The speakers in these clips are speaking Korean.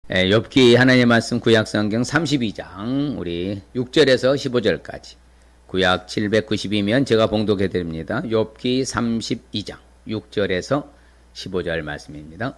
욥기 하나님의 말씀 구약성경 32장 우리 6절에서 15절까지 구약 790이면 제가 봉독해 드립니다. 욥기 32장 6절에서 15절 말씀입니다.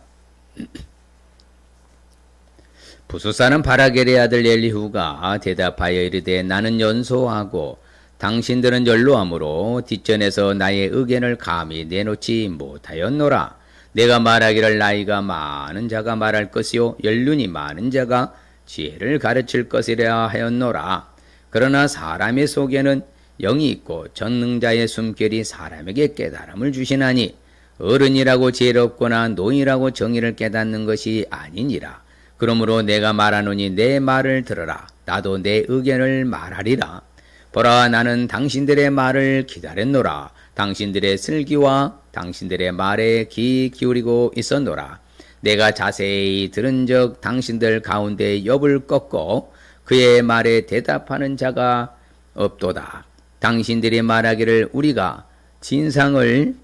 부숫사는 바라겔의 아들 엘리후가 대답하여 이르되 나는 연소하고 당신들은 연로함으로 뒷전에서 나의 의견을 감히 내놓지 못하였노라. 내가 말하기를 나이가 많은 자가 말할 것이요 연륜이 많은 자가 지혜를 가르칠 것이라 하였노라. 그러나 사람의 속에는 영이 있고 전능자의 숨결이 사람에게 깨달음을 주시나니 어른이라고 지혜롭거나 노인이라고 정의를 깨닫는 것이 아니니라. 그러므로 내가 말하노니 내 말을 들으라. 나도 내 의견을 말하리라. 보라, 나는 당신들의 말을 기다렸노라. 당신들의 슬기와 당신들의 말에 귀 기울이고 있었노라. 내가 자세히 들은 적 당신들 가운데 욥을 꺾고 그의 말에 대답하는 자가 없도다. 당신들이 말하기를 우리가 진상을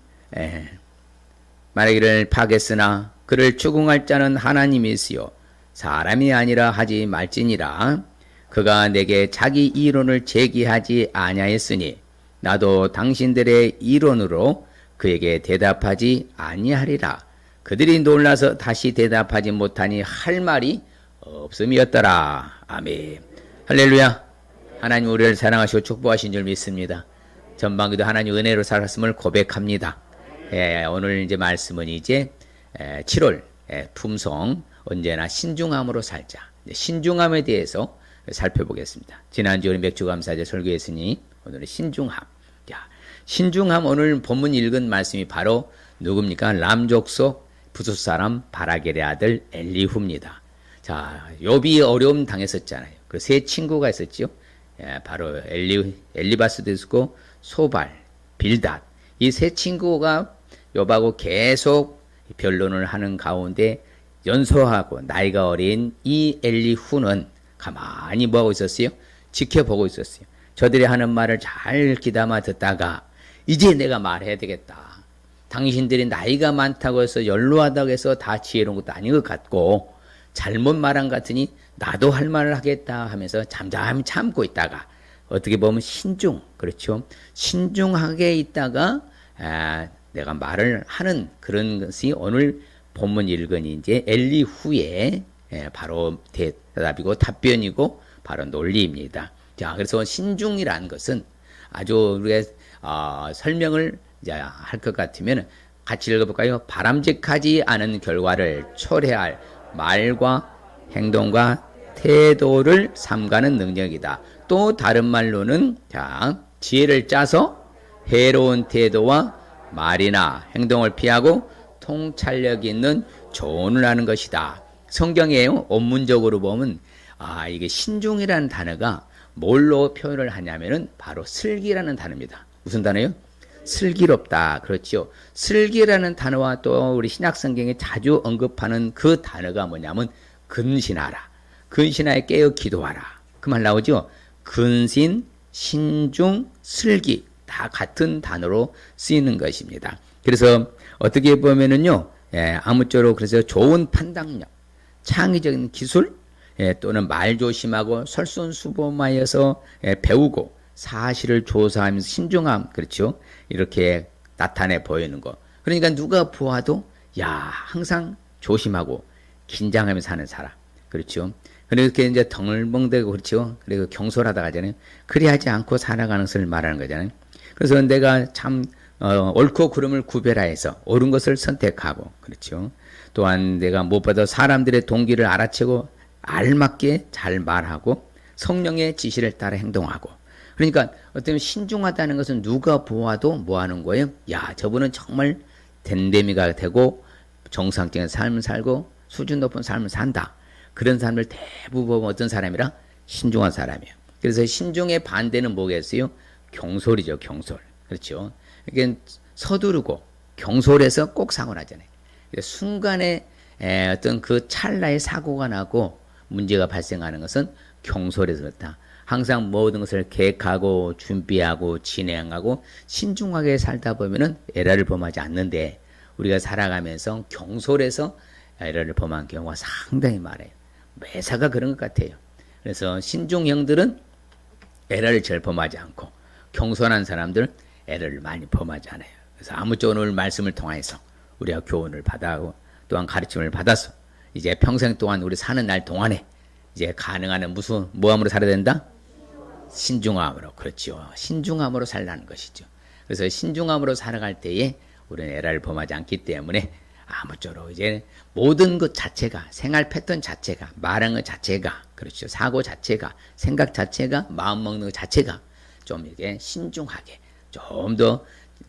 말하기를 파겠으나 그를 추궁할 자는 하나님이시요 사람이 아니라 하지 말지니라. 그가 내게 자기 이론을 제기하지 아니하였으니 나도 당신들의 이론으로 그에게 대답하지 아니하리라. 그들이 놀라서 다시 대답하지 못하니 할 말이 없음이었더라. 아멘. 할렐루야. 하나님 우리를 사랑하시고 축복하신 줄 믿습니다. 전반기도 하나님 은혜로 살았음을 고백합니다. 오늘 이제 말씀은 이제 7월 품성 언제나 신중함으로 살자. 신중함에 대해서 살펴보겠습니다. 지난주 우리 맥주감사제 설교했으니 오늘은 신중함. 자, 신중함 오늘 본문 읽은 말씀이 바로 누굽니까? 람족속 부숫사람 바라겔의 아들 엘리후입니다. 자, 욥이 어려움 당했었잖아요. 그 세 친구가 있었죠. 바로 엘리바스도 있었고 소발, 빌닷. 이 세 친구가 욥하고 계속 변론을 하는 가운데 연소하고 나이가 어린 이 엘리후는 가만히 뭐하고 있었어요? 지켜보고 있었어요. 저들이 하는 말을 잘 귀담아 듣다가 이제 내가 말해야 되겠다. 당신들이 나이가 많다고 해서 연로하다고 해서 다 지혜로운 것도 아닌 것 같고 잘못 말한 것 같으니 나도 할 말을 하겠다 하면서 잠잠히 참고 있다가 어떻게 보면 그렇죠? 신중하게 있다가 내가 말을 하는 그런 것이 오늘 본문 읽은 이제 엘리후의 바로 대답이고 답변이고 바로 논리입니다. 자, 그래서 신중이라는 것은 아주 우리가 설명을 할 것 같으면 같이 읽어볼까요? 바람직하지 않은 결과를 초래할 말과 행동과 태도를 삼가는 능력이다. 또 다른 말로는 지혜를 짜서 해로운 태도와 말이나 행동을 피하고 통찰력 있는 조언을 하는 것이다. 성경에 원문적으로 보면 이게 신중이라는 단어가 뭘로 표현을 하냐면은 바로 슬기라는 단어입니다. 무슨 단어요? 슬기롭다. 그렇죠. 슬기라는 단어와 또 우리 신약성경에 자주 언급하는 그 단어가 뭐냐면 근신하라. 근신하에 깨어 기도하라. 그 말 나오죠. 근신, 신중, 슬기 다 같은 단어로 쓰이는 것입니다. 그래서 어떻게 보면은요, 아무쪼록 그래서 좋은 판단력, 창의적인 기술, 또는 말 조심하고 설선수범하여서 배우고 사실을 조사하면서 신중함, 그렇죠? 이렇게 나타내 보이는 거. 그러니까 누가 보아도 항상 조심하고 긴장하면서 사는 사람, 그렇죠? 그렇게 이제 덩을벙대고 그렇죠? 그리고 경솔하다가 하잖아요. 그리하지 않고 살아가는 것을 말하는 거잖아요. 그래서 내가 참 옳고 그름을 구별하여서 옳은 것을 선택하고, 그렇죠? 또한 내가 무엇보다 사람들의 동기를 알아채고 알맞게 잘 말하고 성령의 지시를 따라 행동하고. 그러니까 어떤 신중하다는 것은 누가 보아도 뭐 하는 거예요? 저분은 정말 댄데미가 되고 정상적인 삶을 살고 수준 높은 삶을 산다. 그런 사람을 대부분 어떤 사람이라? 신중한 사람이에요. 그래서 신중의 반대는 뭐겠어요? 경솔이죠, 경솔. 그렇죠? 이게 서두르고 경솔해서 꼭 사고 나잖아요. 순간에 어떤 그 찰나의 사고가 나고 문제가 발생하는 것은 경솔해서 그렇다. 항상 모든 것을 계획하고 준비하고 진행하고 신중하게 살다 보면은 에러를 범하지 않는데 우리가 살아가면서 경솔해서 에러를 범한 경우가 상당히 많아요. 매사가 그런 것 같아요. 그래서 신중형들은 에러를 잘 범하지 않고 겸손한 사람들은 에러를 많이 범하지 않아요. 그래서 아무쪼록 오늘 말씀을 통해서 우리가 교훈을 받아고 또한 가르침을 받아서 이제 평생 동안 우리 사는 날 동안에 이제 가능한 한 무슨 뭐함으로 살아야 된다? 신중함으로. 그렇죠. 신중함으로 살라는 것이죠. 그래서 신중함으로 살아갈 때에 우리는 에러를 범하지 않기 때문에 아무쪼록 이제 모든 것 자체가 생활 패턴 자체가 말하는 것 자체가 그렇죠. 사고 자체가 생각 자체가 마음 먹는 것 자체가 좀 이게 신중하게 좀 더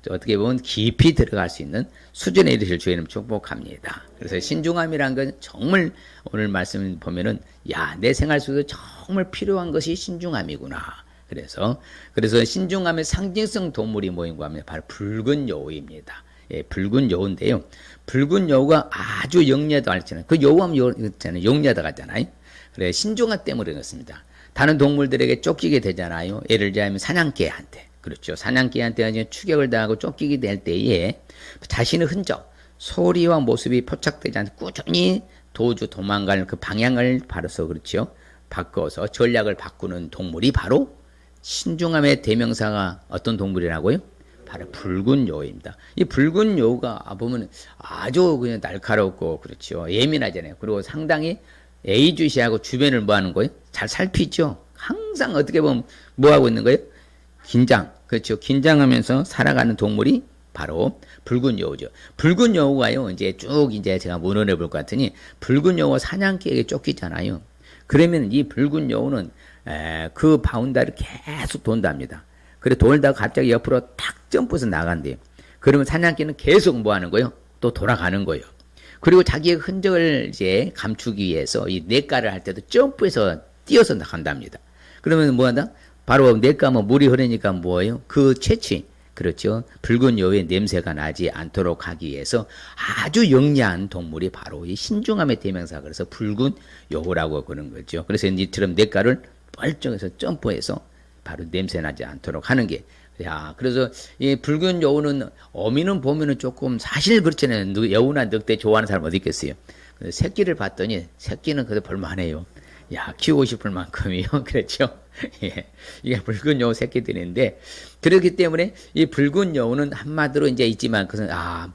어떻게 보면 깊이 들어갈 수 있는 수준에 이르실 주님 축복합니다. 그래서 신중함이란 건 정말 오늘 말씀 보면은 야, 내 생활 속에서 정말 필요한 것이 신중함이구나. 그래서 신중함의 상징성 동물이 뭐인가 하면 바로 붉은 여우입니다. 예, 붉은 여우인데요. 붉은 여우가 아주 영리하다 했잖아요. 그 여우하면 영리하다 하잖아요. 그래, 신중함 때문에 그렇습니다. 다른 동물들에게 쫓기게 되잖아요. 예를 들자면 사냥개한테. 그렇죠. 사냥개한테 추격을 당하고 쫓기게 될 때에 자신의 흔적, 소리와 모습이 포착되지 않고 꾸준히 도망갈 그 방향을 바로서 그렇죠. 바꿔서 전략을 바꾸는 동물이 바로 신중함의 대명사가 어떤 동물이라고요? 바로 붉은 여우입니다. 이 붉은 여우가 보면 아주 그냥 날카롭고 그렇죠. 예민하잖아요. 그리고 상당히 애주시하고 주변을 뭐 하는 거예요? 잘 살피죠. 항상 어떻게 보면 뭐 하고 있는 거예요? 그렇죠. 긴장하면서 살아가는 동물이 바로 붉은 여우죠. 붉은 여우가요, 이제 쭉 이제 제가 문헌해 볼 것 같으니, 붉은 여우가 사냥개에게 쫓기잖아요. 그러면 이 붉은 여우는 그 바운다리를 계속 돈답니다. 그래 돌다가 갑자기 옆으로 탁 점프해서 나간대요. 그러면 사냥개는 계속 뭐 하는 거예요? 또 돌아가는 거예요. 그리고 자기의 흔적을 이제 감추기 위해서 이 냇가를 할 때도 점프해서 뛰어서 나간답니다. 그러면 뭐 한다? 바로 냇가면 물이 흐르니까 뭐예요? 그 채취, 그렇죠. 붉은 여우의 냄새가 나지 않도록 하기 위해서 아주 영리한 동물이 바로 이 신중함의 대명사. 그래서 붉은 여우라고 그러는 거죠. 그래서 이처럼 냇가를 멀쩡해서 점프해서 바로 냄새 나지 않도록 하는 게. 야, 그래서 이 붉은 여우는 어미는 보면은 조금 사실 그렇잖아요. 여우나 늑대 좋아하는 사람 어디 있겠어요. 새끼를 봤더니 새끼는 그래도 볼만해요. 야, 키우고 싶을 만큼이요. 그렇죠. 예. 이게 붉은 여우 새끼들인데, 그렇기 때문에 이 붉은 여우는 한마디로 이제 있지만, 그것은,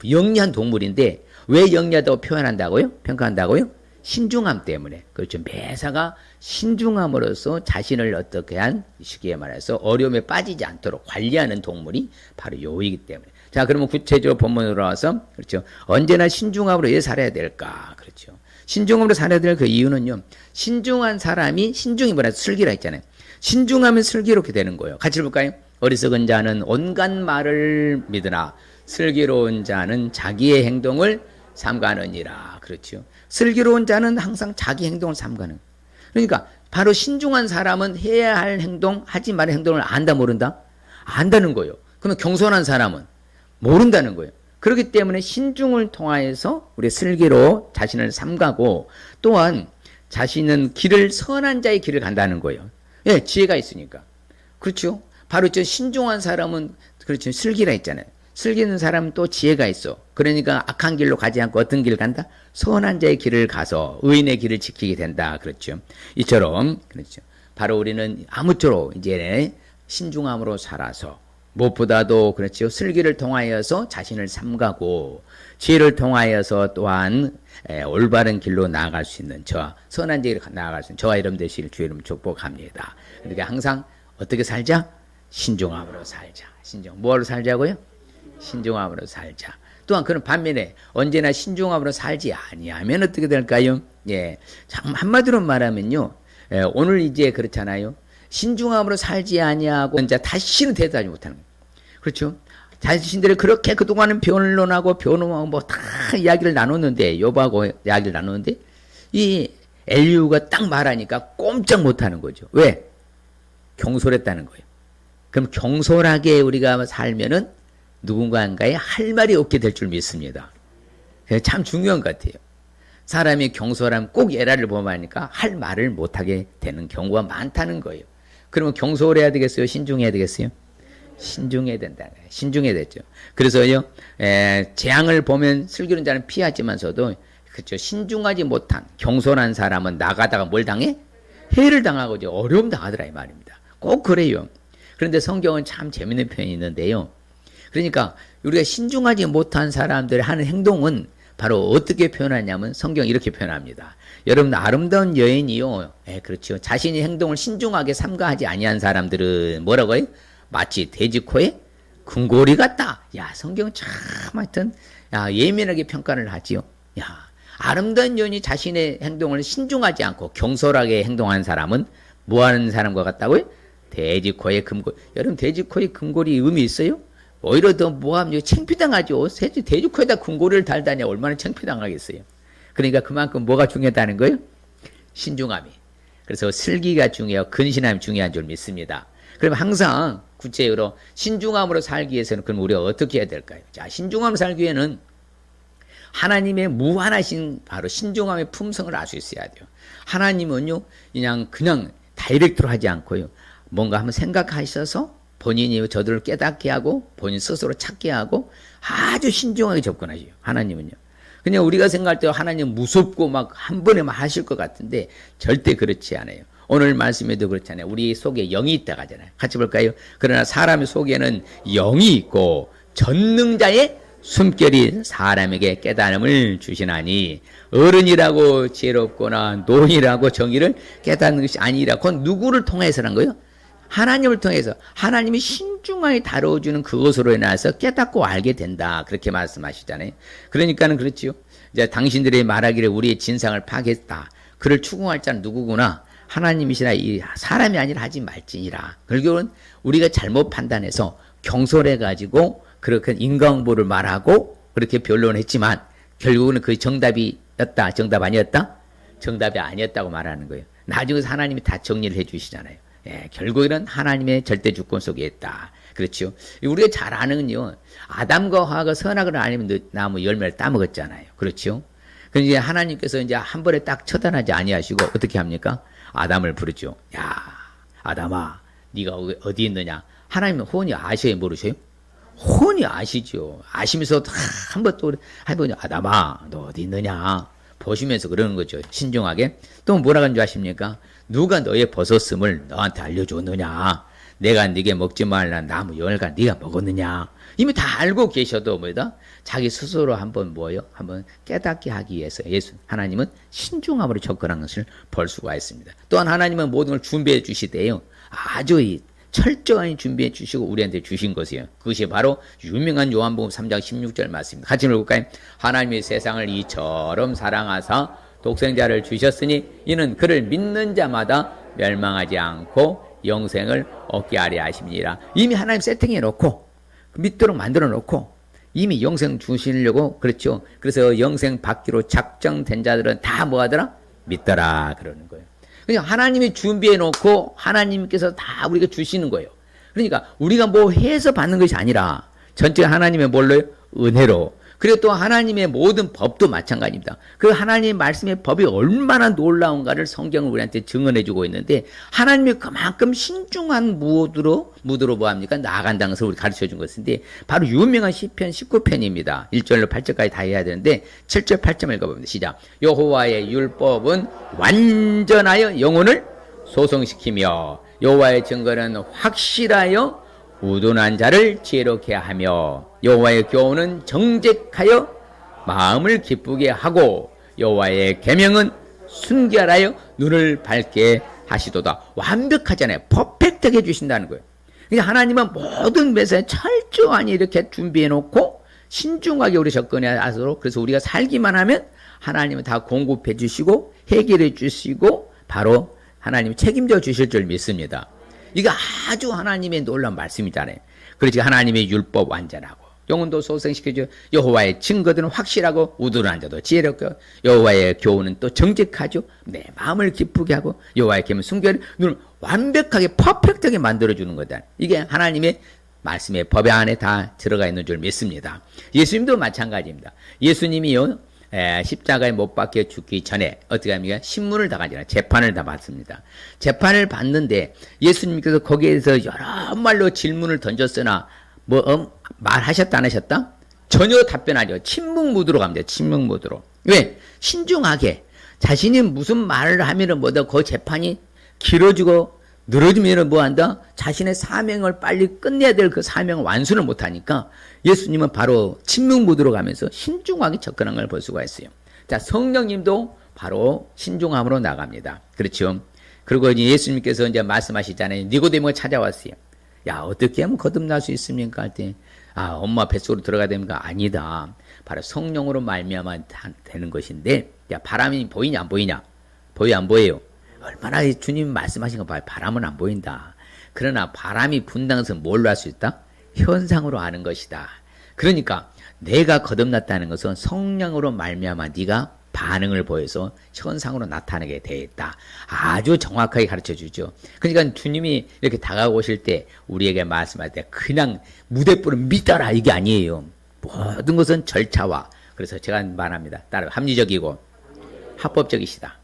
영리한 동물인데, 왜 영리하다고 표현한다고요? 평가한다고요? 신중함 때문에. 그렇죠. 매사가 신중함으로써 자신을 어떻게 한, 쉽게 말해서 어려움에 빠지지 않도록 관리하는 동물이 바로 여우이기 때문에. 자, 그러면 구체적으로 본문으로 와서, 그렇죠. 언제나 신중함으로 왜 살아야 될까? 그렇죠. 신중함으로 살아야 될 그 이유는요, 신중한 사람이, 신중이 뭐라 슬기라 했잖아요. 신중하면 슬기롭게 되는 거예요. 같이 볼까요? 어리석은 자는 온갖 말을 믿으나 슬기로운 자는 자기의 행동을 삼가느니라. 그렇죠. 슬기로운 자는 항상 자기 행동을 삼가는. 그러니까 바로 신중한 사람은 해야 할 행동, 하지 말아야 할 행동을 안다 모른다? 안다는 거예요. 그러면 경솔한 사람은 모른다는 거예요. 그렇기 때문에 신중을 통하여서 우리 슬기로 자신을 삼가고 또한 자신은 선한 자의 길을 간다는 거예요. 예, 지혜가 있으니까. 그렇죠. 바로 저 신중한 사람은 그렇죠. 슬기라 했잖아요. 슬기 있는 사람은 또 지혜가 있어. 그러니까 악한 길로 가지 않고 어떤 길을 간다? 선한 자의 길을 가서 의인의 길을 지키게 된다. 그렇죠. 이처럼 그렇죠. 바로 우리는 아무쪼록 이제 신중함으로 살아서 무엇보다도 그렇죠. 슬기를 통하여서 자신을 삼가고 지혜를 통하여서 또한 올바른 길로 나아갈 수 있는 저와 선한 길로 나아갈 수 있는 저와 여러분 되실 주의 이름 축복합니다. 그러니까 항상 어떻게 살자? 신중함으로 살자. 뭐로 살자고요? 신중함으로 살자. 또한 그런 반면에 언제나 신중함으로 살지 아니하면 어떻게 될까요? 예, 참 한마디로 말하면요. 오늘 이제 그렇잖아요. 신중함으로 살지 아니하고 이제 다시는 대답하지 못하는 거예요. 그렇죠? 자신들이 그렇게 그동안은 변론하고 뭐 다 이야기를 나눴는데 욥하고 이야기를 나눴는데 이 엘리후가 딱 말하니까 꼼짝 못하는 거죠. 왜? 경솔했다는 거예요. 그럼 경솔하게 우리가 살면은 누군가에 할 말이 없게 될 줄 믿습니다. 참 중요한 것 같아요. 사람이 경솔하면 꼭 에라를 범하니까 할 말을 못하게 되는 경우가 많다는 거예요. 그러면 경솔해야 되겠어요? 신중해야 되겠어요? 신중해야 된다는 거예요. 신중해야 되죠. 그래서요, 재앙을 보면 슬기로운 자는 피하지만서도 그렇죠. 신중하지 못한 경솔한 사람은 나가다가 뭘 당해? 해를 당하고 이제 어려움 당하더라 이 말입니다. 꼭 그래요. 그런데 성경은 참 재밌는 표현이 있는데요. 그러니까 우리가 신중하지 못한 사람들이 하는 행동은 바로 어떻게 표현하냐면 성경 이렇게 표현합니다. 여러분 아름다운 여인이요. 그렇죠. 자신의 행동을 신중하게 삼가하지 아니한 사람들은 뭐라고 해요? 마치 돼지 코에 금고리 같다. 야, 성경은 참 하여튼 예민하게 평가를 하지요. 야, 아름다운 여인이 자신의 행동을 신중하지 않고 경솔하게 행동하는 사람은 뭐 하는 사람과 같다고요? 돼지 코에 금고리. 여러분 돼지 코에 금고리 의미 있어요? 오히려 더 뭐하면 창피당하죠. 돼지 코에다 금고리를 달다니 얼마나 창피당하겠어요. 그러니까 그만큼 뭐가 중요하다는 거예요? 신중함이. 그래서 슬기가 중요해요. 근신함이 중요한 줄 믿습니다. 그럼 항상 구체적으로 신중함으로 살기 위해서는 그럼 우리가 어떻게 해야 될까요? 자, 신중함으로 살기 위해서는 하나님의 무한하신 바로 신중함의 품성을 알 수 있어야 돼요. 하나님은요, 그냥 다이렉트로 하지 않고요. 뭔가 한번 생각하셔서 본인이 저들을 깨닫게 하고 본인 스스로 찾게 하고 아주 신중하게 접근하죠. 하나님은요. 그냥 우리가 생각할 때 하나님 무섭고 막 한 번에 막 하실 것 같은데 절대 그렇지 않아요. 오늘 말씀에도 그렇잖아요. 우리 속에 영이 있다고 하잖아요. 같이 볼까요? 그러나 사람의 속에는 영이 있고 전능자의 숨결이 사람에게 깨달음을 주시나니 어른이라고 지혜롭거나 노인이라고 정의를 깨닫는 것이 아니라 그건 누구를 통해서란 거예요? 하나님을 통해서 하나님이 신중하게 다뤄주는 그것으로 인해서 깨닫고 알게 된다. 그렇게 말씀하시잖아요. 그러니까는 그렇지요. 이제 당신들이 말하기를 우리의 진상을 파괴했다. 그를 추궁할 자는 누구구나. 하나님이시라 이 사람이 아니라 하지 말지니라. 결국은 우리가 잘못 판단해서 경솔해가지고 그렇게 인과응보를 말하고 그렇게 변론했지만 결국은 그 정답이었다. 정답 아니었다? 정답이 아니었다고 말하는 거예요. 나중에 하나님이 다 정리를 해주시잖아요. 결국에는 하나님의 절대 주권 속에 있다. 그렇죠. 우리가 잘 아는 건요. 아담과 하와가 선악을 아니면 나무 열매를 따먹었잖아요. 그렇죠. 그런데 이제 하나님께서 이제 한 번에 딱 처단하지 아니하시고 어떻게 합니까? 아담을 부르죠. 야, 아담아, 네가 어디 있느냐? 하나님은 훤히 아셔야 모르셔요? 훤히 아시죠. 아시면서 한 번 또 해보냐. 아담아, 너 어디 있느냐? 보시면서 그러는 거죠. 신중하게. 또 뭐라고 하는 줄 아십니까? 누가 너의 버섯음을 너한테 알려줬느냐? 내가 네게 먹지 말라 나무 열과 네가 먹었느냐? 이미 다 알고 계셔도 뭐다? 자기 스스로 한번 한번 깨닫게 하기 위해서 하나님은 신중함으로 접근한 것을 볼 수가 있습니다. 또한 하나님은 모든 걸 준비해 주시대요. 아주 철저히 준비해 주시고 우리한테 주신 것이에요. 그것이 바로 유명한 요한복음 3장 16절 말씀입니다. 같이 읽어볼까요? 하나님이 세상을 이처럼 사랑하사 독생자를 주셨으니 이는 그를 믿는 자마다 멸망하지 않고 영생을 얻게 하려 하심이니라. 이미 하나님 세팅해 놓고 믿도록 만들어 놓고 이미 영생 주시려고 그렇죠. 그래서 영생 받기로 작정된 자들은 다 뭐하더라? 믿더라 그러는 거예요. 그냥 하나님이 준비해 놓고 하나님께서 다 우리가 주시는 거예요. 그러니까 우리가 뭐 해서 받는 것이 아니라 전체 하나님의 뭘로요? 은혜로. 그리고 또 하나님의 모든 법도 마찬가지입니다. 그 하나님의 말씀의 법이 얼마나 놀라운가를 성경은 우리한테 증언해 주고 있는데 하나님이 그만큼 신중한 무드로 뭐합니까? 나아간다는 것을 우리 가르쳐 준 것인데 바로 유명한 시편 19편입니다. 1절로 8절까지 다 해야 되는데 7절 8절 읽어봅니다. 시작. 여호와의 율법은 완전하여 영혼을 소성시키며 여호와의 증거는 확실하여 우둔한 자를 지혜롭게 하며 여호와의 교훈은 정직하여 마음을 기쁘게 하고 여호와의 계명은 순결하여 눈을 밝게 하시도다. 완벽하잖아요. 퍼펙트하게 해주신다는 거예요. 그러니까 하나님은 모든 면에서 철저하게 이렇게 준비해 놓고 신중하게 우리 접근해 하도록 그래서 우리가 살기만 하면 하나님은 다 공급해 주시고 해결해 주시고 바로 하나님이 책임져 주실 줄 믿습니다. 이거 아주 하나님의 놀라운 말씀이잖아요. 그렇지 하나님의 율법 완전하고 영혼도 소생시켜줘. 여호와의 증거들은 확실하고 우둔한 자도 지혜롭고 여호와의 교훈은 또 정직하죠. 내 마음을 기쁘게 하고 여호와의 계명 순결 눈을 완벽하게 퍼펙트하게 만들어주는 거다. 이게 하나님의 말씀의 법의 안에 다 들어가 있는 줄 믿습니다. 예수님도 마찬가지입니다. 예수님이요 십자가에 못 박혀 죽기 전에 어떻게 합니까? 신문을 다 가지고 재판을 다 받습니다. 재판을 받는데 예수님께서 거기에서 여러 말로 질문을 던졌으나 말하셨다 안 하셨다? 전혀 답변하죠. 침묵 모드로 갑니다. 침묵 모드로. 왜? 신중하게. 자신이 무슨 말을 하면은 뭐다, 그 재판이 길어지고 늘어지면은 뭐 한다? 자신의 사명을 빨리 끝내야 될 그 사명을 완수를 못 하니까 예수님은 바로 침묵 모드로 가면서 신중하게 접근한 걸 볼 수가 있어요. 자, 성령님도 바로 신중함으로 나갑니다. 그렇죠? 그리고 이제 예수님께서 이제 말씀하시잖아요. 니고데모가 찾아왔어요. 야, 어떻게 하면 거듭날 수 있습니까? 할 때, 아, 엄마 뱃속으로 들어가야 됩니까? 아니다. 바로 성령으로 말미암아 되는 것인데, 야, 바람이 보이냐 안 보이냐? 보여 안 보여요? 얼마나 주님 말씀하신 거 봐요. 바람은 안 보인다. 그러나 바람이 분다는 것은 뭘로 할 수 있다? 현상으로 아는 것이다. 그러니까 내가 거듭났다는 것은 성령으로 말미암아 네가 반응을 보여서 현상으로 나타나게 되어 있다. 아주 정확하게 가르쳐 주죠. 그러니까 주님이 이렇게 다가오실 때 우리에게 말씀할 때 그냥 무대뿔을 믿어라 이게 아니에요. 모든 것은 절차와, 그래서 제가 말합니다. 따로 합리적이고 합법적이시다.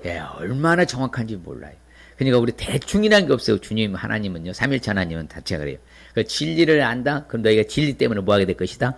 예, 얼마나 정확한지 몰라요. 그러니까 우리 대충이라는 게 없어요. 주님 하나님은요, 삼일체 하나님은 자체가 그래요. 그 진리를 안다? 그럼 너희가 진리 때문에 뭐 하게 될 것이다?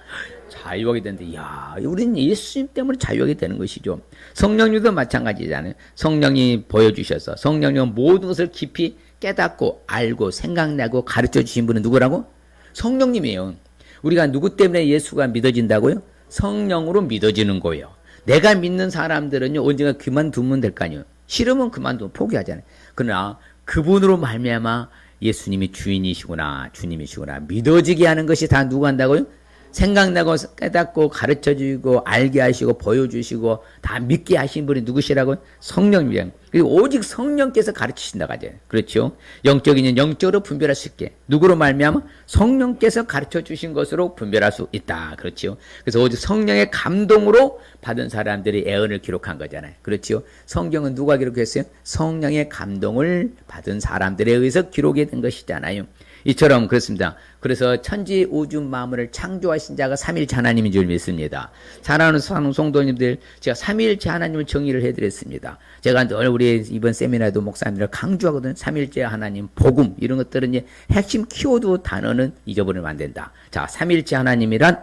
자유하게 되는데, 이야, 우리는 예수님 때문에 자유하게 되는 것이죠. 성령님도 마찬가지잖아요. 성령이 보여주셔서, 성령님은 모든 것을 깊이 깨닫고, 알고, 생각나고, 가르쳐 주신 분은 누구라고? 성령님이에요. 우리가 누구 때문에 예수가 믿어진다고요? 성령으로 믿어지는 거예요. 내가 믿는 사람들은요, 언젠가 그만두면 될 거 아니에요. 싫으면 그만두면 포기하잖아요. 그러나 그분으로 말미암아 예수님이 주인이시구나, 주님이시구나 믿어지게 하는 것이 다 누가 한다고요? 생각나고 깨닫고 가르쳐주고 알게 하시고 보여주시고 다 믿게 하신 분이 누구시라고요? 성령님이에요. 그리고 오직 성령께서 가르치신다고 하죠. 그렇죠? 영적인은 영적으로 분별할 수 있게. 누구로 말미암아? 성령께서 가르쳐주신 것으로 분별할 수 있다. 그렇죠? 그래서 오직 성령의 감동으로 받은 사람들이 애언을 기록한 거잖아요. 그렇죠? 성경은 누가 기록했어요? 성령의 감동을 받은 사람들에 의해서 기록이 된 것이잖아요. 이처럼 그렇습니다. 그래서 천지 우주 만물을 창조하신 자가 삼일체 하나님인 줄 믿습니다. 사랑하는 성도님들, 제가 삼일체 하나님을 정의를 해드렸습니다. 제가 늘 우리 이번 세미나에도 목사님들 강조하거든요. 삼일체 하나님, 복음 이런 것들은 이제 핵심 키워드 단어는 잊어버리면 안 된다. 자, 삼일체 하나님이란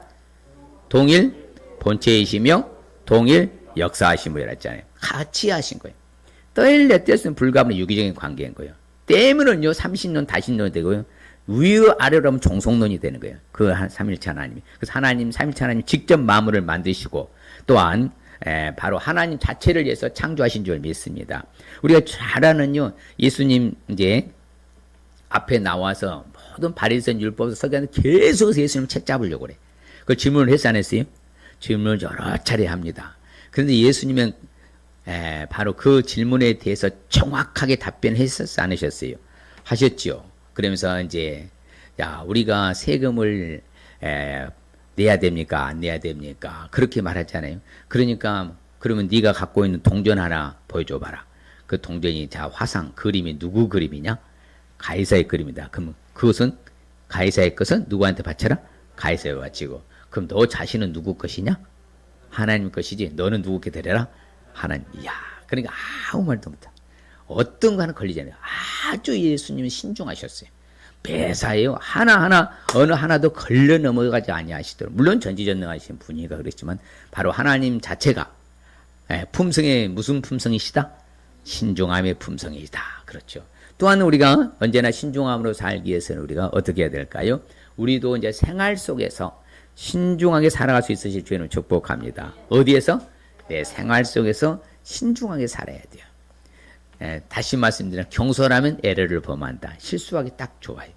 동일 본체이시며 동일 역사하심이라 했잖아요. 같이 하신 거예요. 떠일래 뜻은 불가분의 유기적인 관계인 거예요. 때문은요 30년 다신론이 되고요. 위아래로 하면 종속론이 되는 거예요. 그 삼일체 하나님이. 그래서 하나님, 삼일체 하나님 직접 만물을 만드시고 또한 바로 하나님 자체를 위해서 창조하신 줄 믿습니다. 우리가 잘 아는요, 예수님 이제 앞에 나와서 모든 바리새인 율법서 서기관들 계속해서 예수님 책 잡으려고 그래. 그 질문을 했어 안 했어요? 질문을 여러 차례 합니다. 그런데 예수님은 바로 그 질문에 대해서 정확하게 답변했었어 안 하셨어요? 하셨죠. 그러면서 이제 야, 우리가 세금을 내야 됩니까? 안 내야 됩니까? 그렇게 말하잖아요. 그러니까 그러면 네가 갖고 있는 동전 하나 보여줘 봐라. 그 동전이 자 화상 그림이 누구 그림이냐? 가이사의 그림이다. 그럼 그것은 가이사의 것은 누구한테 바쳐라? 가이사에 바치고. 그럼 너 자신은 누구 것이냐? 하나님 것이지. 너는 누구께 드려라? 하나님. 이야, 그러니까 아무 말도 못해. 어떤 거 하나 걸리잖아요. 아주 예수님은 신중하셨어요. 매사에요. 하나하나 어느 하나도 걸려 넘어가지 아니하시도록. 물론 전지전능하신 분이니까 그렇지만 바로 하나님 자체가 품성의 무슨 품성이시다? 신중함의 품성이다. 그렇죠. 또한 우리가 언제나 신중함으로 살기 위해서는 우리가 어떻게 해야 될까요? 우리도 이제 생활 속에서 신중하게 살아갈 수 있으실 주님을 축복합니다. 어디에서? 내 생활 속에서 신중하게 살아야 돼요. 다시 말씀드리면 경솔하면 에러를 범한다. 실수하기 딱 좋아요.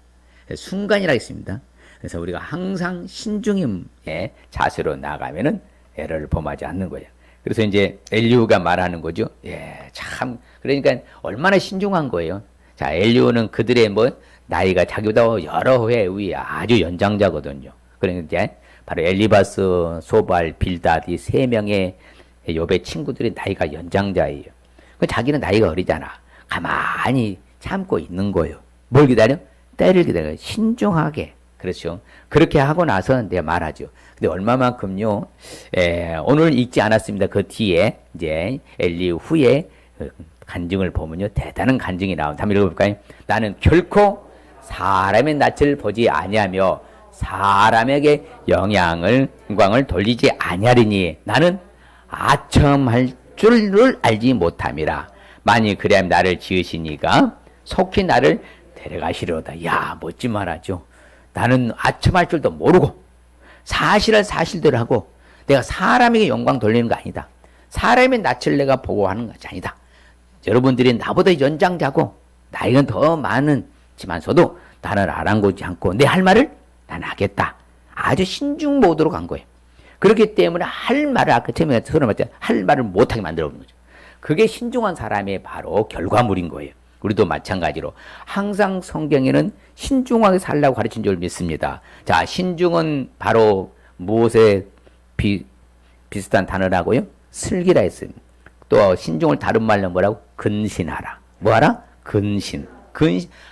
순간이라 있습니다. 그래서 우리가 항상 신중의 자세로 나가면은 에러를 범하지 않는 거예요. 그래서 이제 엘리후가 말하는 거죠. 예, 참 그러니까 얼마나 신중한 거예요. 자, 엘리후는 그들의 뭐 나이가 자기보다 여러 회 위에 아주 연장자거든요. 그러니까 이제 바로 엘리바스, 소발, 빌닷 이 세 명의 욥의 친구들이 나이가 연장자예요. 자기는 나이가 어리잖아. 가만히 참고 있는 거예요. 뭘 기다려? 때를 기다려. 신중하게. 그렇죠. 그렇게 하고 나서 내가 말하죠. 근데 얼마만큼요, 오늘 읽지 않았습니다. 그 뒤에, 이제, 엘리후 후에 간증을 보면요, 대단한 간증이 나옵니다. 한번 읽어볼까요? 나는 결코 사람의 낯을 보지 아니하며 사람에게 영광을 돌리지 아니하리니 나는 아첨할 줄을 알지 못함이라. 만일 그리하면 나를 지으시니가 속히 나를 데려가시려다. 야, 멋진 말하죠. 나는 아첨할 줄도 모르고 사실을 사실대로 하고 내가 사람에게 영광 돌리는 거 아니다. 사람의 낯을 내가 보호하는 것이 아니다. 여러분들이 나보다 연장자고 나이는 더 많지만서도 나를 아랑곳지 않고 내 할 말을 난 하겠다. 아주 신중 모드로 간 거예요. 그렇기 때문에 할 말을 아까 처음에 서로 말했잖아요. 할 말을 못하게 만들어 버린 거죠. 그게 신중한 사람의 바로 결과물인 거예요. 우리도 마찬가지로 항상 성경에는 신중하게 살라고 가르친 줄 믿습니다. 자, 신중은 바로 무엇에 비슷한 단어라고요? 슬기라 했습니다. 또 신중을 다른 말로 뭐라고? 근신하라. 뭐하라? 근신.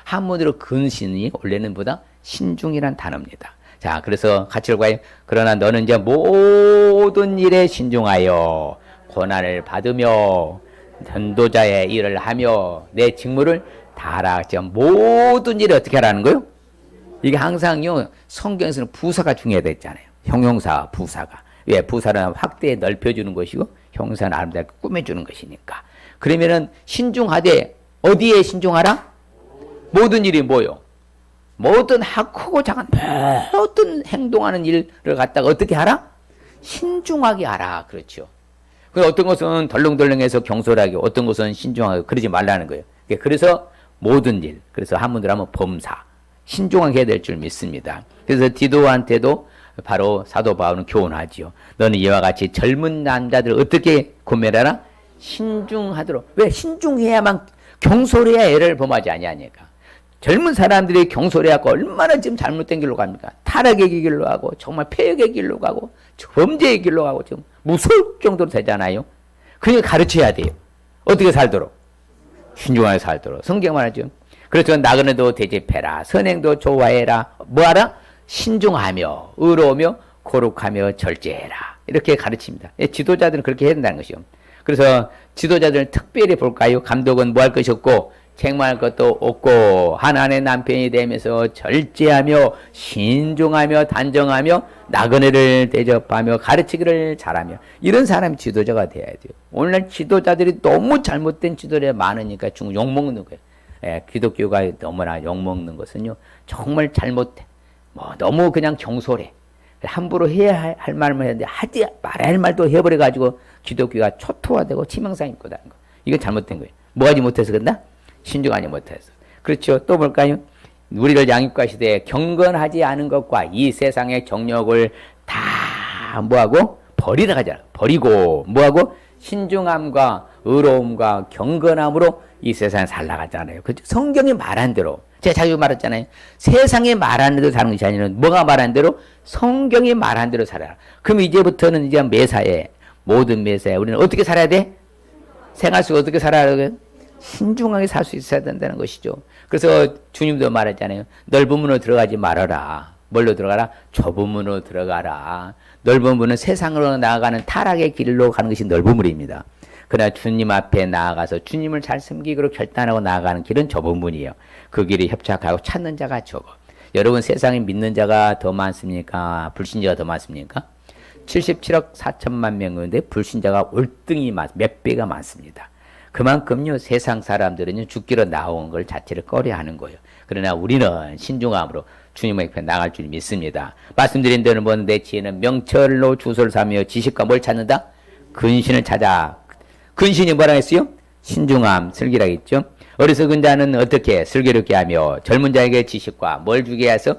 한문으로 근신이 원래는 보다 신중이란 단어입니다. 자, 그래서 같이 읽어요. 그러나 너는 이제 모든 일에 신중하여 고난을 받으며 전도자의 일을 하며 내 직무를 다하라. 모든 일에 어떻게 하라는 거요? 이게 항상요, 성경에서는 부사가 중요하다 했잖아요. 형용사, 부사가. 왜? 부사는 확대해 넓혀주는 것이고 형용사는 아름답게 꾸며주는 것이니까. 그러면은 신중하되 어디에 신중하라? 모든 일이 뭐요? 모든 크고 작은 모든 행동하는 일을 갖다가 어떻게 하라? 신중하게 하라. 그렇죠. 어떤 것은 덜렁덜렁해서 경솔하게, 어떤 것은 신중하게, 그러지 말라는 거예요. 그래서 모든 일, 그래서 한문으로 하면 범사, 신중하게 해야 될 줄 믿습니다. 그래서 디도한테도 바로 사도 바울은 교훈하지요. 너는 이와 같이 젊은 남자들을 어떻게 고면하라? 신중하도록. 왜? 신중해야만, 경솔해야 애를 범하지 아니하니까. 젊은 사람들이 경솔해갖고 얼마나 지금 잘못된 길로 갑니까? 타락의 길로 가고 정말 폐역의 길로 가고 범죄의 길로 가고 지금 무서울 정도로 되잖아요. 그러니까 가르쳐야 돼요. 어떻게 살도록? 신중하게 살도록. 성경 말하죠. 그래서 나그네도 대접해라. 선행도 좋아해라. 뭐하라? 신중하며 의로우며 거룩하며 절제해라. 이렇게 가르칩니다. 지도자들은 그렇게 해야 된다는 것이요. 그래서 지도자들은 특별히 볼까요? 감독은 뭐 할 것이 없고 책망할 것도 없고 하나님의 남편이 되면서 절제하며 신중하며 단정하며 나그네를 대접하며 가르치기를 잘하며 이런 사람이 지도자가 돼야 돼요. 오늘날 지도자들이 너무 잘못된 지도자가 많으니까 중국 욕먹는 거예요. 예, 기독교가 너무나 욕먹는 것은요 정말 잘못해. 너무 그냥 경솔해. 함부로 해야 할 말만 했는데 하지 말아야 할 말도 해버려가지고 기독교가 초토화되고 치명상이 있고 다는 거. 이건 잘못된 거예요. 뭐 하지 못해서 그런다? 신중하지 못해서. 그렇죠. 또 뭘까요? 우리를 양육과 시대에 경건하지 않은 것과 이 세상의 정욕을 다 뭐하고? 버리라 하잖아. 버리고 뭐하고? 신중함과 의로움과 경건함으로 이 세상에 살아가잖아요. 그렇죠? 성경이 말한 대로. 제가 자주 말했잖아요. 세상에 말한 대로 사는 것이 아니라 뭐가 말한 대로? 성경이 말한 대로 살아라. 그럼 이제부터는 이제 매사에 모든 매사에 우리는 어떻게 살아야 돼? 생활 속에 어떻게 살아야 돼? 신중하게 살 수 있어야 된다는 것이죠. 그래서 주님도 말했잖아요. 넓은 문으로 들어가지 말아라. 뭘로 들어가라? 좁은 문으로 들어가라. 넓은 문은 세상으로 나아가는 타락의 길로 가는 것이 넓은 문입니다. 그러나 주님 앞에 나아가서 주님을 잘 섬기기로 결단하고 나아가는 길은 좁은 문이에요. 그 길이 협착하고 찾는 자가 적어. 여러분 세상에 믿는 자가 더 많습니까? 불신자가 더 많습니까? 77억 4천만 명인데 불신자가 월등히 몇 배가 많습니다. 그만큼요 세상 사람들은 죽기로 나온 걸 자체를 꺼려하는 거예요. 그러나 우리는 신중함으로 주님의 옆에 나갈 줄 믿습니다. 말씀드린 대로 내 지혜는 명철로 주소를 삼며 지식과 뭘 찾는다? 근신을 찾아. 근신이 뭐라 했어요? 신중함, 슬기라 했죠. 어리석은 자는 어떻게 슬기롭게 하며 젊은 자에게 지식과 뭘 주기 위해서?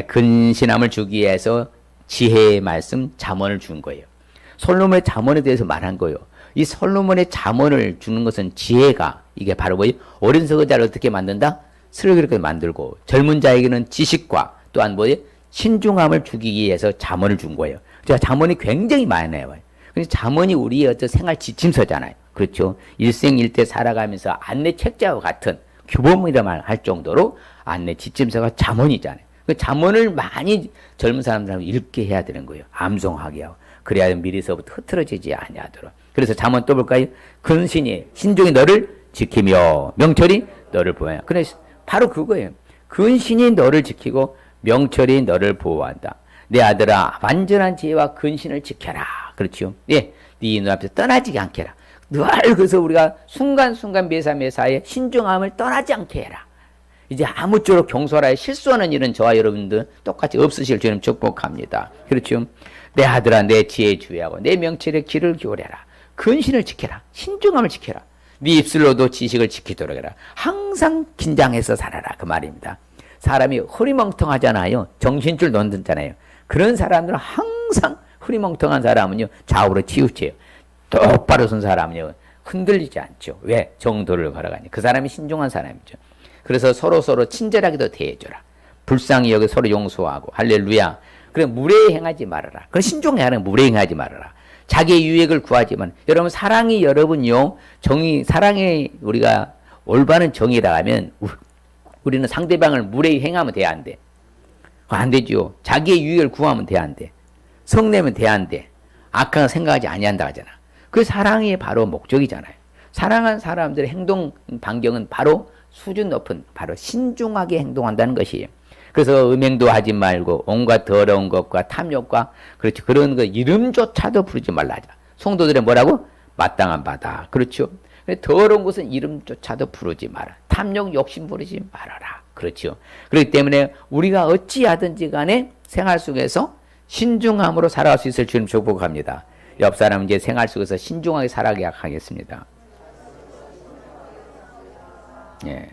근신함을 주기 위해서 지혜의 말씀, 잠언을 준 거예요. 솔로몬의 잠언에 대해서 말한 거예요. 이 솔로몬의 잠언을 주는 것은 지혜가 이게 바로 뭐예요? 어리석은 자를 어떻게 만든다? 슬기롭게 만들고 젊은 자에게는 지식과 또한 뭐예요? 신중함을 주기 위해서 잠언을 준 거예요. 제가 잠언이 굉장히 많아요. 근데 잠언이 우리의 어떤 생활 지침서잖아요. 그렇죠? 일생일대 살아가면서 안내 책자와 같은 규범이라 할 정도로 안내 지침서가 잠언이잖아요. 그 잠언을 많이 젊은 사람들하고 읽게 해야 되는 거예요. 암송하게 하고. 그래야 미리서부터 흐트러지지 아니하도록. 그래서 잠언 또 볼까요? 근신이 신중히 너를 지키며 명철이 너를 보호하여. 그래 바로 그거예요. 근신이 너를 지키고 명철이 너를 보호한다. 내 아들아 완전한 지혜와 근신을 지켜라. 그렇죠? 예, 네 눈앞에서 떠나지 않게 해라. 늘 그래서 우리가 순간순간 매사매사에 신중함을 떠나지 않게 해라. 이제 아무쪼록 경솔하여 실수하는 일은 저와 여러분들 똑같이 없으실 주님 축복합니다. 그렇죠? 내 아들아 내 지혜에 주의하고 내 명철의 길을 기울여라. 근신을 지켜라. 신중함을 지켜라. 네 입술로도 지식을 지키도록 해라. 항상 긴장해서 살아라. 그 말입니다. 사람이 흐리멍텅하잖아요. 정신줄 놓는잖아요. 그런 사람들은 항상 흐리멍텅한 사람은요. 좌우로 치우쳐요. 똑바로 선 사람은요. 흔들리지 않죠. 왜? 정도를 걸어가니. 그 사람이 신중한 사람이죠. 그래서 서로서로 친절하게도 대해줘라. 불쌍히 여기 서로 용서하고 할렐루야. 그래 무례히 행하지 말아라. 그래 신중히 하는 무례히 행하지 말아라. 자기의 유익을 구하지만 여러분 사랑이 여러분요. 정의 사랑이 우리가 올바른 정의라 하면 우리는 상대방을 무례히 행하면 돼 안 돼? 안 되죠. 자기의 유익을 구하면 돼 안 돼? 성내면 돼 안 돼? 악한 생각하지 아니한다 하잖아. 그 사랑이 바로 목적이잖아요. 사랑한 사람들의 행동 반경은 바로 수준 높은 바로 신중하게 행동한다는 것이에요. 그래서 음행도 하지 말고 온갖 더러운 것과 탐욕과 그렇죠. 그런 거 이름조차도 부르지 말라 하자. 성도들의 뭐라고? 마땅한 바다. 그렇죠. 더러운 것은 이름조차도 부르지 마라. 탐욕 욕심 부르지 말아라. 그렇죠. 그렇기 때문에 우리가 어찌하든지 간에 생활 속에서 신중함으로 살아갈 수 있을 주님 축복합니다. 옆 사람 이제 생활 속에서 신중하게 살아가게 하겠습니다. 예.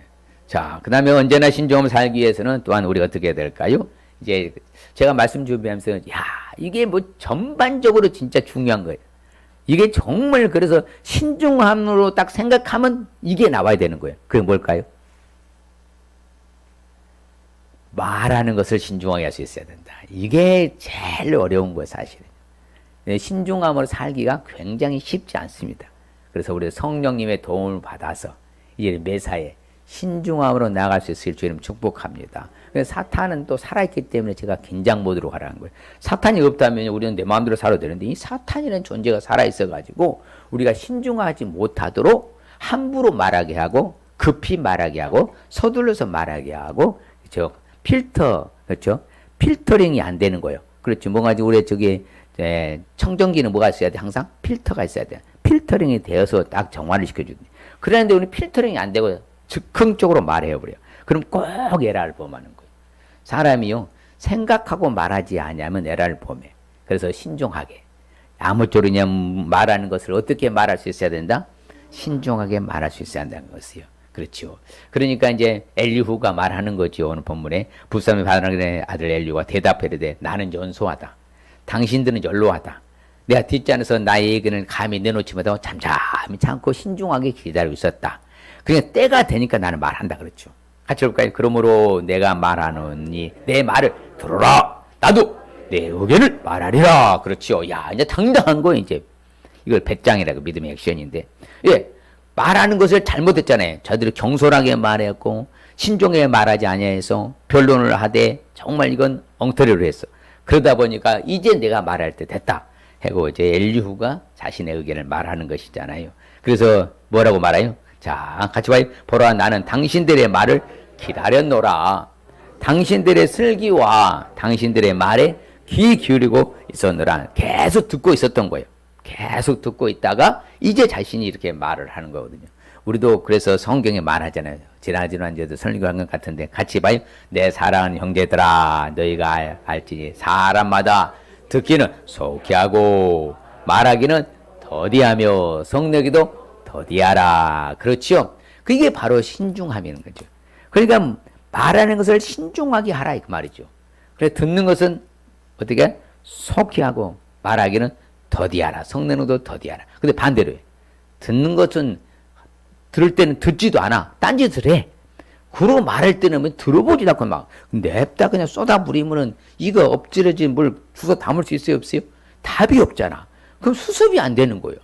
자, 그 다음에 언제나 신중함을 살기 위해서는 또한 우리가 어떻게 해야 될까요? 이제 제가 말씀 준비하면서, 야, 이게 뭐 전반적으로 진짜 중요한 거예요. 이게 정말 그래서 신중함으로 딱 생각하면 이게 나와야 되는 거예요. 그게 뭘까요? 말하는 것을 신중하게 할 수 있어야 된다. 이게 제일 어려운 거예요, 사실은. 신중함으로 살기가 굉장히 쉽지 않습니다. 그래서 우리 성령님의 도움을 받아서 이제 매사에 신중함으로 나아갈 수 있을 주님 축복합니다. 사탄은 또 살아있기 때문에 제가 긴장 모드로 가라는 거예요. 사탄이 없다면 우리는 내 마음대로 살아도 되는데 이 사탄이라는 존재가 살아있어가지고 우리가 신중하지 못하도록 함부로 말하게 하고 급히 말하게 하고 서둘러서 말하게 하고 그렇죠? 필터 그렇죠? 필터링이 안 되는 거예요. 그렇죠? 뭔가 우리 저기 청정기는 뭐가 있어야 돼? 항상 필터가 있어야 돼. 필터링이 되어서 딱 정화를 시켜주는데 그런데 우리 필터링이 안 되고 즉흥적으로 말해버려요. 그럼 꼭 에라를 범하는 거예요. 사람이요 생각하고 말하지 않으면 에라를 범해. 그래서 신중하게 아무쪼록 말하는 것을 어떻게 말할 수 있어야 된다? 신중하게 말할 수 있어야 한다는 것이요. 그렇죠. 그러니까 이제 엘리후가 말하는 거죠. 오늘 본문에 부사람의 아들 엘리후가 대답하되 나는 연소하다. 당신들은 연로하다. 내가 뒷잔에서 나의 의견을 감히 내놓지 못하고 잠잠히 참고 신중하게 기다리고 있었다. 그러니까 때가 되니까 나는 말한다 그렇죠. 같이 볼까요? 그러므로 내가 말하노니 내 말을 들어라. 나도 내 의견을 말하리라. 그렇죠. 야 이제 당당한 거 이제 이걸 배짱이라고 믿음의 액션인데 예 말하는 것을 잘못했잖아요. 저들이 경솔하게 말했고 신중하게 말하지 아니해서 변론을 하되 정말 이건 엉터리로 했어. 그러다 보니까 이제 내가 말할 때 됐다. 하고 이제 엘리후가 자신의 의견을 말하는 것이잖아요. 그래서 뭐라고 말해요? 자, 같이 봐요. 보라, 나는 당신들의 말을 기다렸노라. 당신들의 슬기와 당신들의 말에 귀 기울이고 있었노라. 계속 듣고 있었던 거예요. 계속 듣고 있다가 이제 자신이 이렇게 말을 하는 거거든요. 우리도 그래서 성경에 말하잖아요. 지난주에도 설교한 것 같은데 같이 봐요. 내 사랑하는 형제들아, 너희가 알지. 사람마다 듣기는 속히 하고 말하기는 더디하며 성내기도 더디하라. 그렇죠? 그게 바로 신중함이라는 거죠. 그러니까 말하는 것을 신중하게 하라 그 말이죠. 그래 듣는 것은 어떻게 속히 하고 말하기는 더디하라. 성내는 것도 더디하라. 근데 반대로 해. 듣는 것은 들을 때는 듣지도 않아. 딴짓을 해. 그러고 말할 때는 뭐 들어보지도 않고 막 냅다 그냥 쏟아부리면은 이거 엎질러지 뭘 주워 담을 수 있어요 없어요? 답이 없잖아. 그럼 수습이 안 되는 거예요.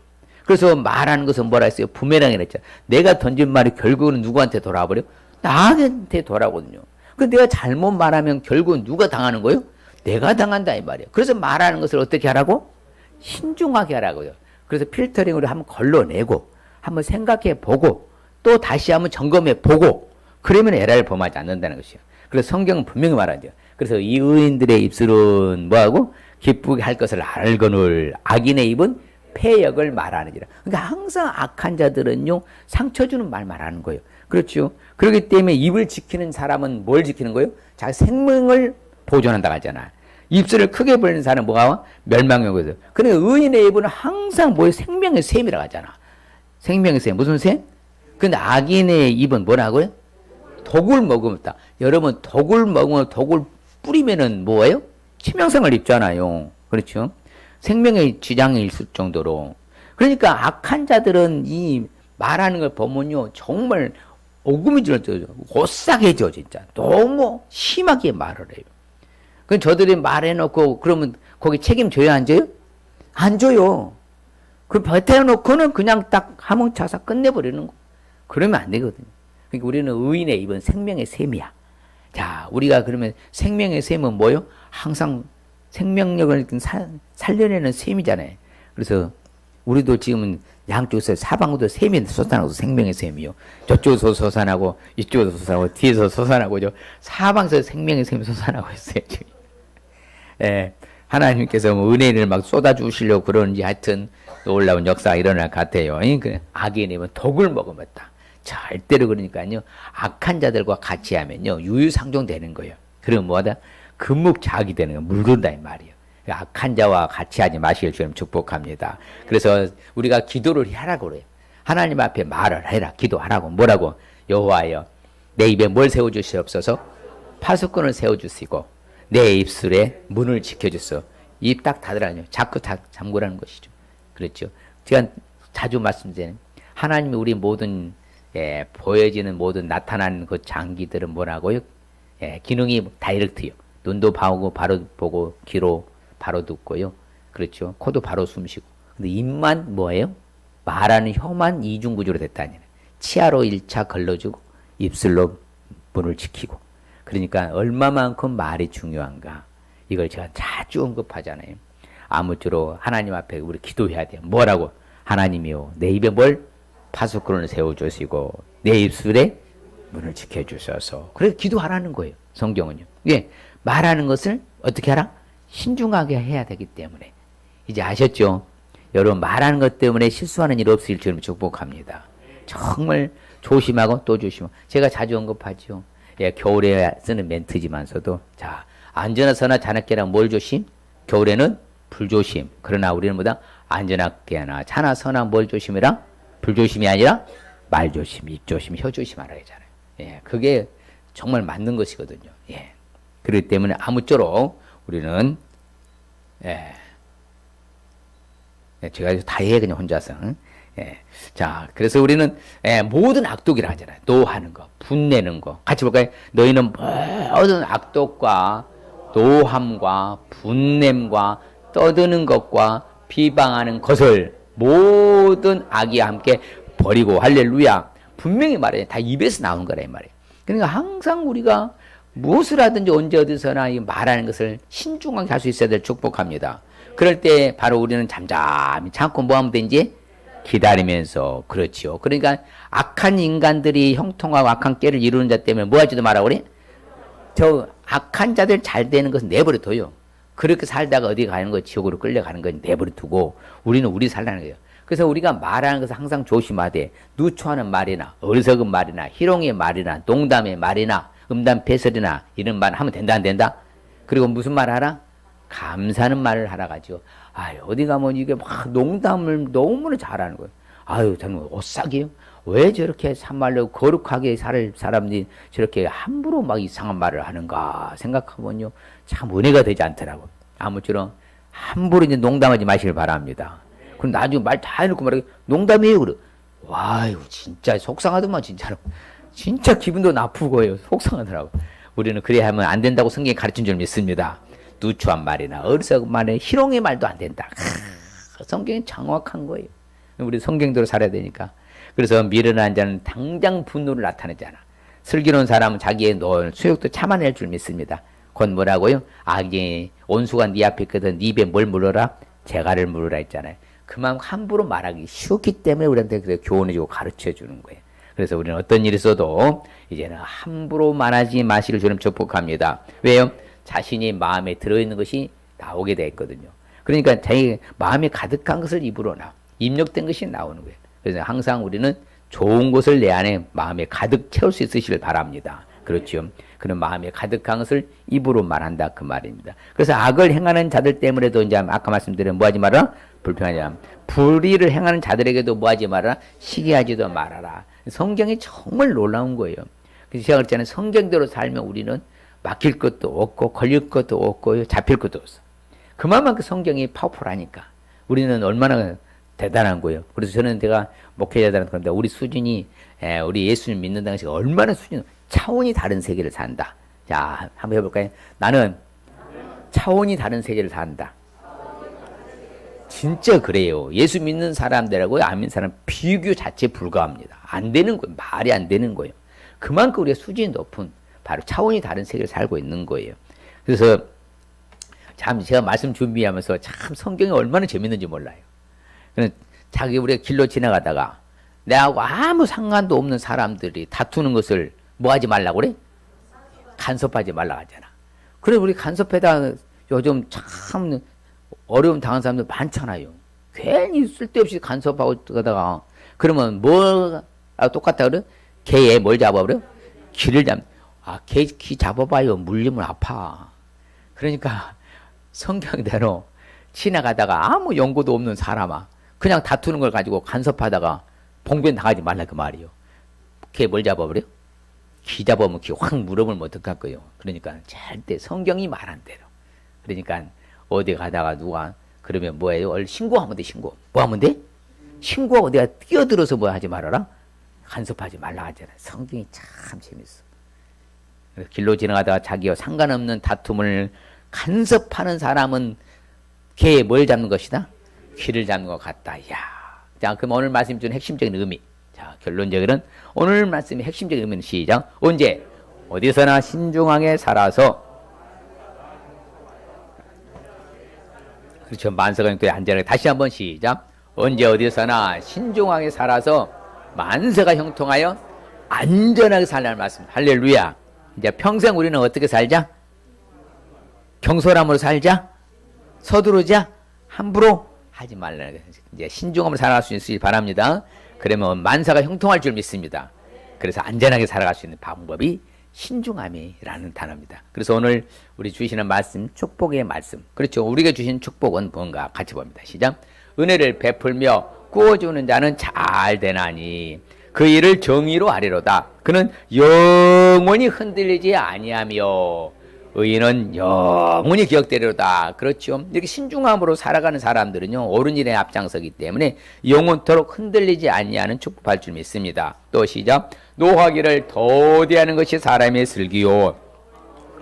그래서 말하는 것은 뭐라 했어요? 부메랑이라 했잖아. 내가 던진 말이 결국은 누구한테 돌아버려? 나한테 돌아오거든요. 그 내가 잘못 말하면 결국은 누가 당하는 거예요? 내가 당한다 이 말이에요. 그래서 말하는 것을 어떻게 하라고? 신중하게 하라고요. 그래서 필터링으로 한번 걸러내고 한번 생각해 보고 또 다시 한번 점검해 보고 그러면 에라를 범하지 않는다는 것이에요. 그래서 성경은 분명히 말하죠. 그래서 이 의인들의 입술은 뭐하고? 기쁘게 할 것을 알거늘 악인의 입은 패역을 말하느니라. 그러니까 항상 악한 자들은요, 상처 주는 말 말하는 거예요. 그렇죠. 그렇기 때문에 입을 지키는 사람은 뭘 지키는 거예요? 자기 생명을 보존한다고 하잖아. 입술을 크게 벌리는 사람은 뭐가? 멸망이거든. 근데 의인의 입은 항상 뭐예요? 생명의 샘이라고 하잖아. 생명의 샘. 무슨 샘? 근데 악인의 입은 뭐라고요? 독을 머금었다. 여러분, 독을 먹으면 독을 뿌리면은 뭐예요? 치명성을 입잖아요. 그렇죠? 생명의 지장이 있을 정도로. 그러니까 악한 자들은 이 말하는 걸 보면요, 정말 오금이 질러져요. 오싹해져, 진짜. 너무 심하게 말을 해요. 그 저들이 말해놓고 그러면 거기 책임져야 안 져요? 안 줘요. 그 버텨놓고는 그냥 딱 하몽차사 끝내버리는 거. 그러면 안 되거든요. 그러니까 우리는 의인의 입은 생명의 샘이야. 자, 우리가 그러면 생명의 샘은 뭐요? 항상 생명력을 살려내는 샘이잖아요. 그래서 우리도 지금은 양쪽에서 사방으로 샘이 솟아나고 생명의 샘이요. 저쪽에서 솟아나고 이쪽에서 솟아나고 뒤에서 솟아나고 사방에서 생명의 샘이 솟아나고 있어요. 지금. 예, 하나님께서 뭐 은혜를 막 쏟아주시려고 그러는지 하여튼 놀라운 역사가 일어날 것 같아요. 악인이면 독을 먹어봤다. 절대로 그러니까요. 악한 자들과 같이 하면요. 유유상종되는 거예요. 그러면 뭐하다? 금묵자기 되는 거 물든다 이 말이에요. 악한 자와 같이 하지 마시길 주님 축복합니다. 그래서 우리가 기도를 하라고 그래요. 하나님 앞에 말을 해라. 기도하라고. 뭐라고? 여호와여, 내 입에 뭘 세워주시옵소서? 파수꾼을 세워주시고 내 입술에 문을 지켜주소. 입 딱 닫으라뇨. 자꾸 잠그라는 것이죠. 그렇죠. 제가 자주 말씀드리는 하나님이 우리 모든 보여지는 모든 나타나는 그 장기들은 뭐라고요? 기능이 다이렉트요. 눈도 보고 바로 보고 귀로 바로 듣고요. 그렇죠. 코도 바로 숨쉬고. 근데 입만 뭐예요? 말하는 혀만 이중구조로 됐다니. 치아로 1차 걸러주고 입술로 문을 지키고. 그러니까 얼마만큼 말이 중요한가. 이걸 제가 자주 언급하잖아요. 아무쪼록 하나님 앞에 우리 기도해야 돼요. 뭐라고? 하나님이요. 내 입에 뭘? 파수꾼을 세워주시고 내 입술에 문을 지켜주셔서. 그래서 기도하라는 거예요. 성경은요. 예, 말하는 것을 어떻게 하라? 신중하게 해야 되기 때문에. 이제 아셨죠? 여러분 말하는 것 때문에 실수하는 일 없을 줄 축복합니다. 정말 조심하고 또 조심하고. 제가 자주 언급하죠. 예, 겨울에 쓰는 멘트지만서도 자, 안전하서나 자나깨나 뭘 조심? 겨울에는 불조심. 그러나 우리는 뭐다? 안전하게나 자나서나 뭘 조심해라? 불조심이 아니라 말조심, 입조심, 혀조심하라 하잖아요. 예, 그게 정말 맞는 것이거든요. 예. 그렇기 때문에 아무쪼록 우리는 제가 다 해 그냥 혼자서. 예. 자, 그래서 우리는 모든 악독이라 하잖아요. 노하는 거, 분내는 거. 같이 볼까요? 너희는 모든 악독과 노함과 분냄과 떠드는 것과 비방하는 것을 모든 악이와 함께 버리고. 할렐루야. 분명히 말해요. 다 입에서 나온 거라 이 말이에요. 그러니까 항상 우리가 무엇을 하든지 언제 어디서나 말하는 것을 신중하게 할 수 있어야 될 축복합니다. 그럴 때 바로 우리는 잠잠히 참고 뭐 하면 되는지 기다리면서. 그렇지요. 그러니까 악한 인간들이 형통하고 악한 깨를 이루는 자 때문에 뭐 하지도 말라고 그래? 저 악한 자들 잘 되는 것은 내버려 둬요. 그렇게 살다가 어디 가는 거 지옥으로 끌려가는 건 내버려 두고 우리는 우리 살라는 거예요. 그래서 우리가 말하는 것을 항상 조심하되 누추하는 말이나 어리석은 말이나 희롱의 말이나 농담의 말이나 음담패설이나 이런 말 하면 된다 안 된다? 그리고 무슨 말 하라? 감사하는 말을 하라 가지고. 아유, 어디 가면 이게 막 농담을 너무나 잘하는 거예요. 아유, 저는 오싹이요. 왜 저렇게 참말로 거룩하게 살 사람들이 저렇게 함부로 막 이상한 말을 하는가 생각하면요, 참 은혜가 되지 않더라고. 아무쪼록 함부로 이제 농담하지 마시길 바랍니다. 그럼 나중에 말 다 해놓고 말하기 농담이에요. 그래. 와유, 진짜 속상하더만 진짜로. 진짜 기분도 나쁘고요. 속상하더라고. 우리는 그래야 하면 안 된다고 성경이 가르친 줄 믿습니다. 누추한 말이나 어리석은 말이나 희롱의 말도 안 된다. 성경이 정확한 거예요. 우리 성경대로 살아야 되니까. 그래서 미련한 자는 당장 분노를 나타내잖아. 슬기로운 사람은 자기의 수욕도 참아낼 줄 믿습니다. 곧 뭐라고요? 악의 온수가 네 앞에 있거든. 네 입에 뭘 물어라? 재갈을 물으라 했잖아요. 그만큼 함부로 말하기 쉬웠기 때문에 우리한테 그렇게 교훈해주고 가르쳐주는 거예요. 그래서 우리는 어떤 일이 있어도 이제는 함부로 말하지 마시길 주님 축복합니다. 왜요? 자신이 마음에 들어있는 것이 나오게 돼 있거든요. 그러니까 자기 마음에 가득한 것을 입으로 입력된 것이 나오는 거예요. 그래서 항상 우리는 좋은 것을 내 안에 마음에 가득 채울 수 있으시길 바랍니다. 그렇죠. 그런 마음에 가득한 것을 입으로 말한다 그 말입니다. 그래서 악을 행하는 자들 때문에도 이제 아까 말씀드린 뭐하지 마라? 불평하지 마라. 불의를 행하는 자들에게도 뭐하지 마라? 시기하지도 말아라. 성경이 정말 놀라운 거예요. 그래서 제가 그랬잖아요. 성경대로 살면 우리는 막힐 것도 없고 걸릴 것도 없고 잡힐 것도 없어. 그만큼 성경이 파워풀하니까 우리는 얼마나 대단한 거예요. 그래서 저는 제가 목회자들한테 그런데 우리 수준이 우리 예수님 믿는 당시가 얼마나 수준 차원이 다른 세계를 산다. 자, 한번 해볼까요? 나는 차원이 다른 세계를 산다. 진짜 그래요. 예수 믿는 사람들하고 안 믿는 사람 비교 자체 불가합니다. 안 되는 거예요. 말이 안 되는 거예요. 그만큼 우리가 수준이 높은 바로 차원이 다른 세계를 살고 있는 거예요. 그래서 참 제가 말씀 준비하면서 참 성경이 얼마나 재밌는지 몰라요. 자기 우리가 길로 지나가다가 내하고 아무 상관도 없는 사람들이 다투는 것을 뭐 하지 말라고 그래? 간섭하지 말라고 하잖아. 그래 우리 간섭해다 요즘 참 어려움 당한 사람들 많잖아요. 괜히 쓸데없이 간섭하고 가다가 그러면 뭐 똑같다 그래? 개에 뭘 잡아버려? 귀를 개 귀 잡아봐요. 물리면 아파. 그러니까 성경대로 지나가다가 아무 연고도 없는 사람아 그냥 다투는 걸 가지고 간섭하다가 봉변 당하지 말라 그 말이요. 걔 뭘 잡아버려? 귀 잡아보면 귀 확 물어보면 어떡할 거예요. 그러니까 절대 성경이 말한 대로. 그러니까 어디 가다가 누가 그러면 뭐예요? 얼른 신고하면 돼. 신고. 뭐 하면 돼? 신고하고 내가 뛰어들어서 뭐 하지 말아라? 간섭하지 말라 하잖아. 성경이 참 재밌어. 길로 지나가다가 자기와 상관없는 다툼을 간섭하는 사람은 걔의 뭘 잡는 것이다? 귀를 잡는 것 같다. 야, 자, 그럼 오늘 말씀 준 핵심적인 의미. 자, 결론적으로는 오늘 말씀의 핵심적인 의미는 시작. 언제? 어디서나 신중하게 살아서. 그렇죠. 만사가 안전하게. 다시 한번 시작. 언제 어디서나 신중하게 살아서 만사가 형통하여 안전하게 살라는 말씀. 할렐루야. 이제 평생 우리는 어떻게 살자? 경솔함으로 살자? 서두르자? 함부로 하지 말라는 거예요. 이제 신중함으로 살아갈 수 있으길 바랍니다. 그러면 만사가 형통할 줄 믿습니다. 그래서 안전하게 살아갈 수 있는 방법이 신중함이라는 단어입니다. 그래서 오늘 우리 주시는 말씀, 축복의 말씀. 그렇죠. 우리가 주신 축복은 뭔가 같이 봅니다. 시작. 은혜를 베풀며 구워주는 자는 잘 되나니 그 일을 정의로 하리로다. 그는 영원히 흔들리지 아니하며 의인은 영원히 기억되리로다. 그렇죠. 이렇게 신중함으로 살아가는 사람들은요, 옳은 일에 앞장서기 때문에 영원토록 흔들리지 아니하는 축복할 줄 믿습니다. 또 시작. 노하기를 더디하는 것이 사람의 슬기요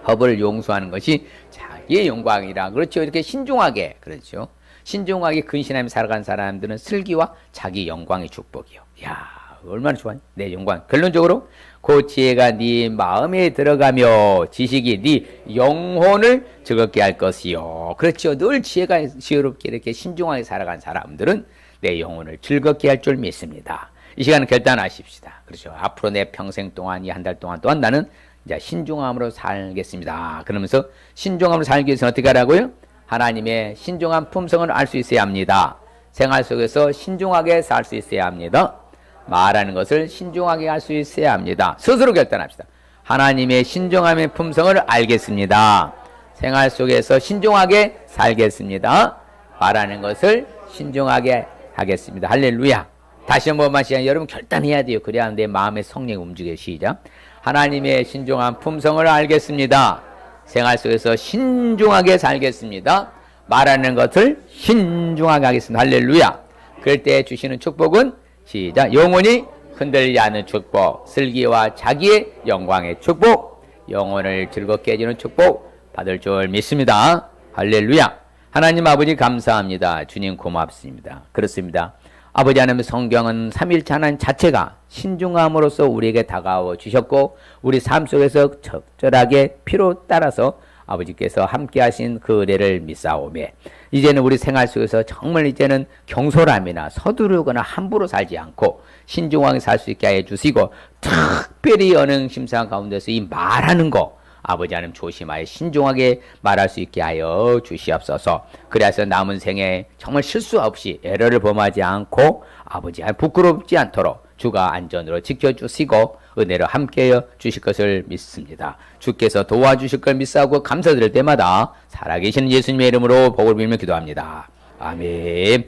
허물을 용서하는 것이 자기의 영광이라. 그렇죠. 이렇게 신중하게, 그렇죠. 신중하게 근신하며 살아가는 사람들은 슬기와 자기 영광의 축복이요. 야, 얼마나 좋아요. 내 영광. 결론적으로 그 지혜가 네 마음에 들어가며 지식이 네 영혼을 즐겁게 할 것이요. 그렇죠. 늘 지혜가 지혜롭게 이렇게 신중하게 살아간 사람들은 내 영혼을 즐겁게 할 줄 믿습니다. 이 시간은 결단하십시다. 그렇죠. 앞으로 내 평생 동안 이 한 달 동안 또한 나는 이제 신중함으로 살겠습니다. 그러면서 신중함으로 살기 위해서 어떻게 하라고요? 하나님의 신중한 품성을 알 수 있어야 합니다. 생활 속에서 신중하게 살 수 있어야 합니다. 말하는 것을 신중하게 할 수 있어야 합니다. 스스로 결단합시다. 하나님의 신중함의 품성을 알겠습니다. 생활 속에서 신중하게 살겠습니다. 말하는 것을 신중하게 하겠습니다. 할렐루야. 다시 한 번만 시작. 여러분 결단해야 돼요. 그래야 내 마음의 성령이 움직여요. 시작. 하나님의 신중한 품성을 알겠습니다. 생활 속에서 신중하게 살겠습니다. 말하는 것을 신중하게 하겠습니다. 할렐루야. 그럴 때 주시는 축복은 시작. 영원히 흔들리지 않는 축복, 슬기와 자기의 영광의 축복, 영혼을 즐겁게 해주는 축복 받을 줄 믿습니다. 할렐루야. 하나님 아버지 감사합니다. 주님 고맙습니다. 그렇습니다. 아버지 하나님, 성경은 삼위일체 하나님 자체가 신중함으로써 우리에게 다가와 주셨고 우리 삶 속에서 적절하게 필요 따라서 아버지께서 함께 하신 그 은혜를 믿사오매 이제는 우리 생활 속에서 정말 이제는 경솔함이나 서두르거나 함부로 살지 않고 신중하게 살 수 있게 해 주시고 특별히 언행 심사 가운데서 이 말하는 거 아버지 하나님 조심하여 신중하게 말할 수 있게 하여 주시옵소서. 그래서 남은 생에 정말 실수 없이 에러를 범하지 않고 아버지 하나님 부끄럽지 않도록 주가 안전으로 지켜주시고 은혜로 함께하여 주실 것을 믿습니다. 주께서 도와주실 걸 믿사오고 감사드릴 때마다 살아계시는 예수님의 이름으로 복을 빌며 기도합니다. 아멘.